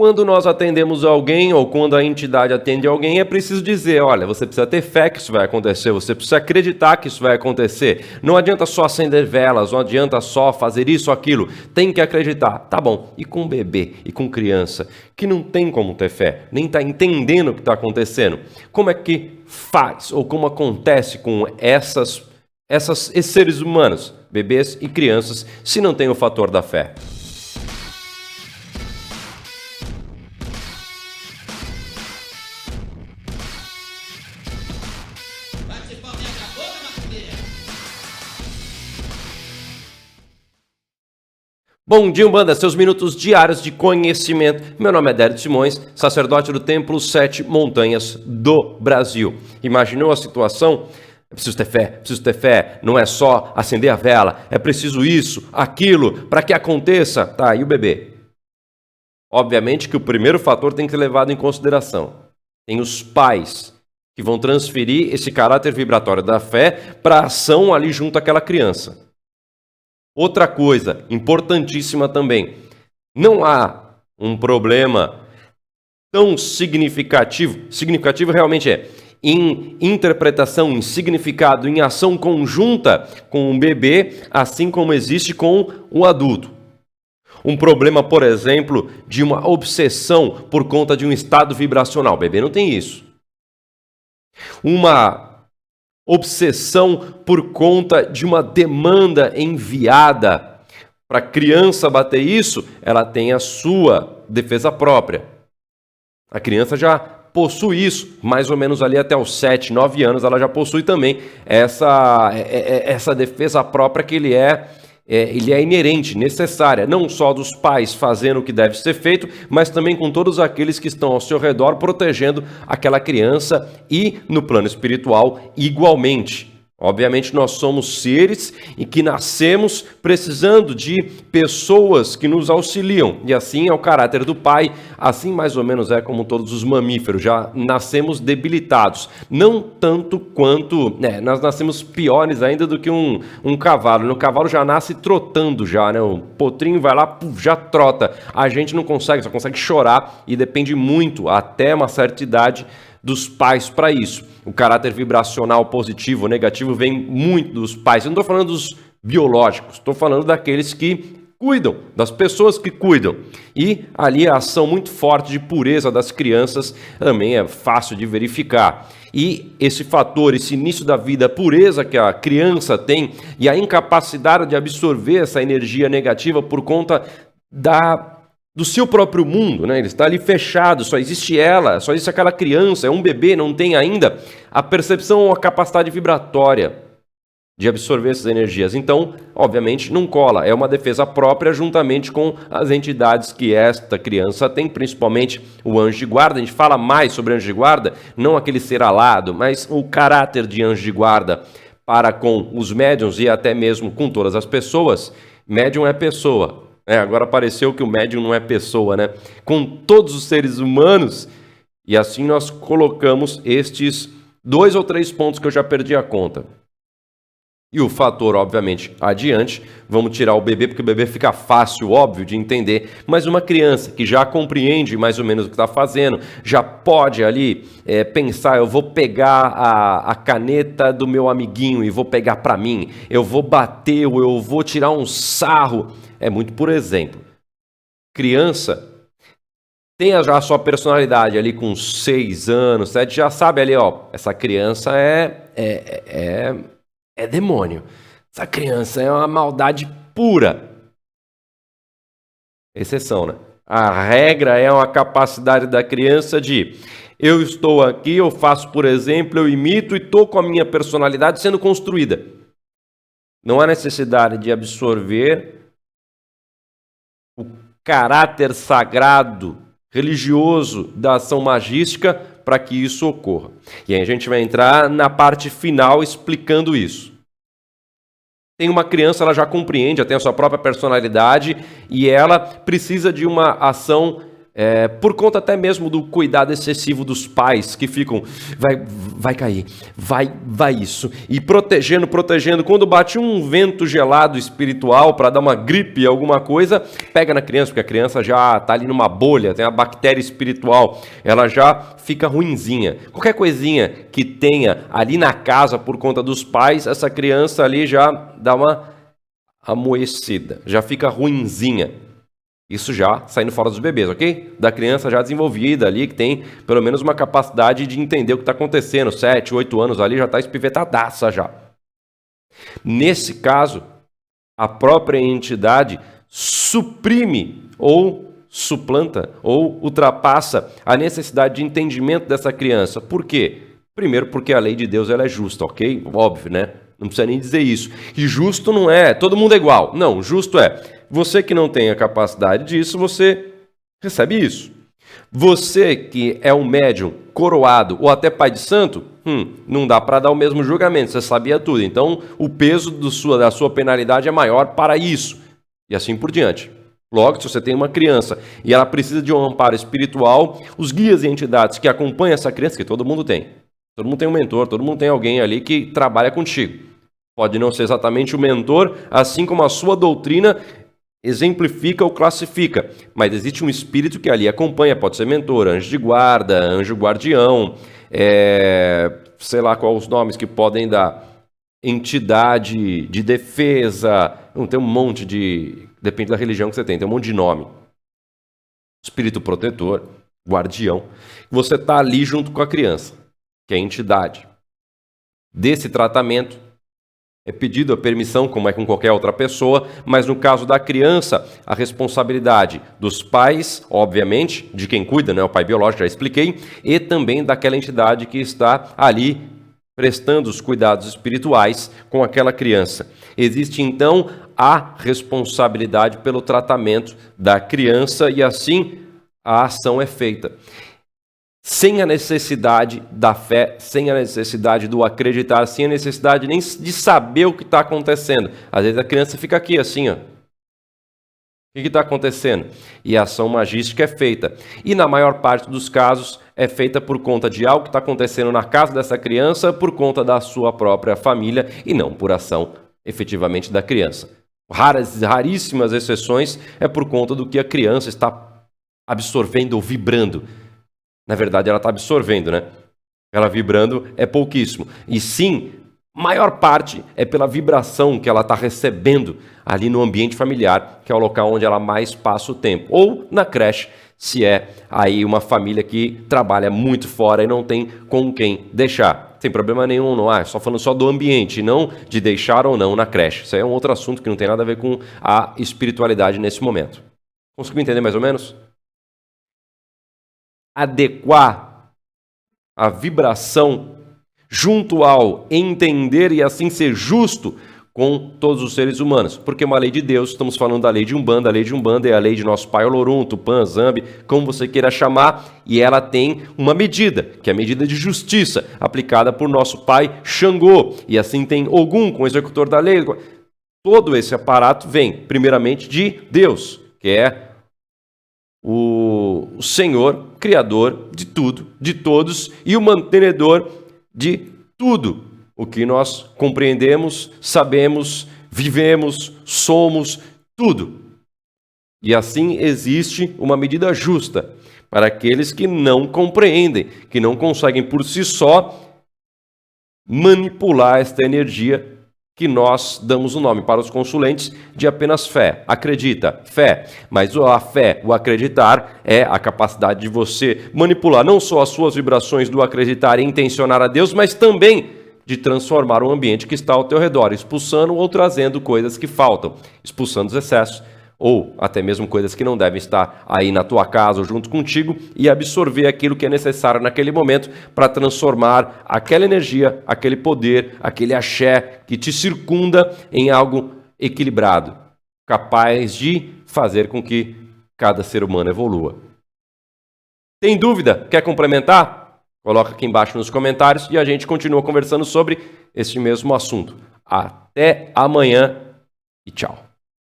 Quando nós atendemos alguém ou quando a entidade atende alguém, é preciso dizer, olha, você precisa ter fé que isso vai acontecer, você precisa acreditar que isso vai acontecer. Não adianta só acender velas, não adianta só fazer isso ou aquilo, tem que acreditar. Tá bom, e com bebê e com criança, que não tem como ter fé, nem está entendendo o que está acontecendo, como é que faz ou como acontece com esses seres humanos, bebês e crianças, se não tem o fator da fé? Bom dia, Umbanda, seus minutos diários de conhecimento. Meu nome é Dério Simões, sacerdote do Templo Sete Montanhas do Brasil. Imaginou a situação? É preciso ter fé, não é só acender a vela, é preciso isso, aquilo, para que aconteça. Tá, e o bebê? Obviamente que o primeiro fator tem que ser levado em consideração. Tem os pais que vão transferir esse caráter vibratório da fé para a ação ali junto àquela criança. Outra coisa importantíssima também, não há um problema tão significativo realmente em interpretação, em significado, em ação conjunta com o bebê, assim como existe com o adulto. Um problema, por exemplo, de uma obsessão por conta de um estado vibracional. O bebê não tem isso. Uma obsessão por conta de uma demanda enviada para a criança bater isso, ela tem a sua defesa própria. A criança já possui isso, mais ou menos ali até os 7, 9 anos, ela já possui também essa defesa própria que ele é inerente, necessária, não só dos pais fazendo o que deve ser feito, mas também com todos aqueles que estão ao seu redor protegendo aquela criança e no plano espiritual igualmente. Obviamente nós somos seres e que nascemos precisando de pessoas que nos auxiliam. E assim é o caráter do pai, assim mais ou menos é como todos os mamíferos, já nascemos debilitados. Não tanto quanto, nós nascemos piores ainda do que um cavalo. O cavalo já nasce trotando já, né? O potrinho vai lá, já trota. A gente não consegue, só consegue chorar e depende muito, até uma certa idade, dos pais para isso. O caráter vibracional positivo ou negativo vem muito dos pais. Eu não estou falando dos biológicos, estou falando daqueles que cuidam, das pessoas que cuidam. E ali a ação muito forte de pureza das crianças também é fácil de verificar. E esse fator, esse início da vida, a pureza que a criança tem e a incapacidade de absorver essa energia negativa por conta do seu próprio mundo, né? Ele está ali fechado, só existe ela, só existe aquela criança, é um bebê, não tem ainda a percepção ou a capacidade vibratória de absorver essas energias. Então, obviamente, não cola, é uma defesa própria juntamente com as entidades que esta criança tem, principalmente o anjo de guarda. A gente fala mais sobre anjo de guarda, não aquele ser alado, mas o caráter de anjo de guarda para com os médiuns e até mesmo com todas as pessoas. Médium é pessoa. Agora pareceu que o médium não é pessoa, né? Com todos os seres humanos, e assim nós colocamos estes 2 ou 3 pontos que eu já perdi a conta. E o fator, obviamente, adiante, vamos tirar o bebê, porque o bebê fica fácil, óbvio, de entender, mas uma criança que já compreende mais ou menos o que está fazendo, já pode ali pensar, eu vou pegar a caneta do meu amiguinho e vou pegar para mim, eu vou bater ou eu vou tirar um sarro. É muito por exemplo. Criança tem já a sua personalidade ali com 6 anos, 7, já sabe ali, essa criança é demônio. Essa criança é uma maldade pura. Exceção, né? A regra é uma capacidade da criança de eu estou aqui, eu faço, por exemplo, eu imito e estou com a minha personalidade sendo construída. Não há necessidade de absorver o caráter sagrado, religioso da ação magística para que isso ocorra. E aí a gente vai entrar na parte final explicando isso. Tem uma criança, ela já compreende, já tem a sua própria personalidade e ela precisa de uma ação por conta até mesmo do cuidado excessivo dos pais que ficam, vai cair, vai isso, e protegendo, quando bate um vento gelado espiritual para dar uma gripe, alguma coisa, pega na criança, porque a criança já está ali numa bolha, tem a bactéria espiritual, ela já fica ruinzinha. Qualquer coisinha que tenha ali na casa por conta dos pais, essa criança ali já dá uma amoecida, já fica ruinzinha. Isso já saindo fora dos bebês, ok? Da criança já desenvolvida ali, que tem pelo menos uma capacidade de entender o que está acontecendo. 7, 8 anos ali já está espivetadaça já. Nesse caso, a própria entidade suprime ou suplanta ou ultrapassa a necessidade de entendimento dessa criança. Por quê? Primeiro, porque a lei de Deus ela é justa, ok? Óbvio, né? Não precisa nem dizer isso. E justo não é, todo mundo é igual. Não, justo é, você que não tem a capacidade disso, você recebe isso. Você que é um médium coroado ou até pai de santo, não dá para dar o mesmo julgamento, você sabia tudo. Então, o peso da sua penalidade é maior para isso. E assim por diante. Logo, se você tem uma criança e ela precisa de um amparo espiritual, os guias e entidades que acompanham essa criança, que todo mundo tem. Todo mundo tem um mentor, todo mundo tem alguém ali que trabalha contigo. Pode não ser exatamente o mentor, assim como a sua doutrina exemplifica ou classifica. Mas existe um espírito que ali acompanha, pode ser mentor, anjo de guarda, anjo guardião, sei lá quais os nomes que podem dar, entidade de defesa, não tem um monte de... Depende da religião que você tem um monte de nome. Espírito protetor, guardião. Você está ali junto com a criança, que é a entidade. Desse tratamento, é pedido a permissão, como é com qualquer outra pessoa, mas no caso da criança, a responsabilidade dos pais, obviamente, de quem cuida, né, o pai biológico, já expliquei, e também daquela entidade que está ali prestando os cuidados espirituais com aquela criança. Existe, então, a responsabilidade pelo tratamento da criança e, assim, a ação é feita. Sem a necessidade da fé, sem a necessidade do acreditar, sem a necessidade nem de saber o que está acontecendo. Às vezes a criança fica aqui assim, ó. O que está acontecendo? E a ação magística é feita. E na maior parte dos casos é feita por conta de algo que está acontecendo na casa dessa criança, por conta da sua própria família e não por ação efetivamente da criança. Raríssimas exceções é por conta do que a criança está absorvendo ou vibrando. Na verdade, ela está absorvendo, né? Ela vibrando é pouquíssimo. E sim, maior parte é pela vibração que ela está recebendo ali no ambiente familiar, que é o local onde ela mais passa o tempo. Ou na creche, se é aí uma família que trabalha muito fora e não tem com quem deixar. Sem problema nenhum, não é? Só falando só do ambiente, não de deixar ou não na creche. Isso aí é um outro assunto que não tem nada a ver com a espiritualidade nesse momento. Conseguiu entender mais ou menos? Adequar a vibração junto ao entender e assim ser justo com todos os seres humanos. Porque é uma lei de Deus, estamos falando da lei de Umbanda. A lei de Umbanda é a lei de nosso pai Olorum, Tupã, Zambi, como você queira chamar, e ela tem uma medida, que é a medida de justiça, aplicada por nosso pai Xangô. E assim tem Ogum, com o executor da lei. Todo esse aparato vem, primeiramente, de Deus, que é o Senhor, Criador de tudo, de todos, e o mantenedor de tudo o que nós compreendemos, sabemos, vivemos, somos, tudo. E assim existe uma medida justa para aqueles que não compreendem, que não conseguem por si só manipular esta energia que nós damos o nome para os consulentes de apenas fé. Acredita, fé. Mas a fé, o acreditar, é a capacidade de você manipular não só as suas vibrações do acreditar e intencionar a Deus, mas também de transformar o ambiente que está ao teu redor, expulsando ou trazendo coisas que faltam, expulsando os excessos, ou até mesmo coisas que não devem estar aí na tua casa ou junto contigo, e absorver aquilo que é necessário naquele momento para transformar aquela energia, aquele poder, aquele axé que te circunda em algo equilibrado, capaz de fazer com que cada ser humano evolua. Tem dúvida? Quer complementar? Coloca aqui embaixo nos comentários e a gente continua conversando sobre este mesmo assunto. Até amanhã e tchau.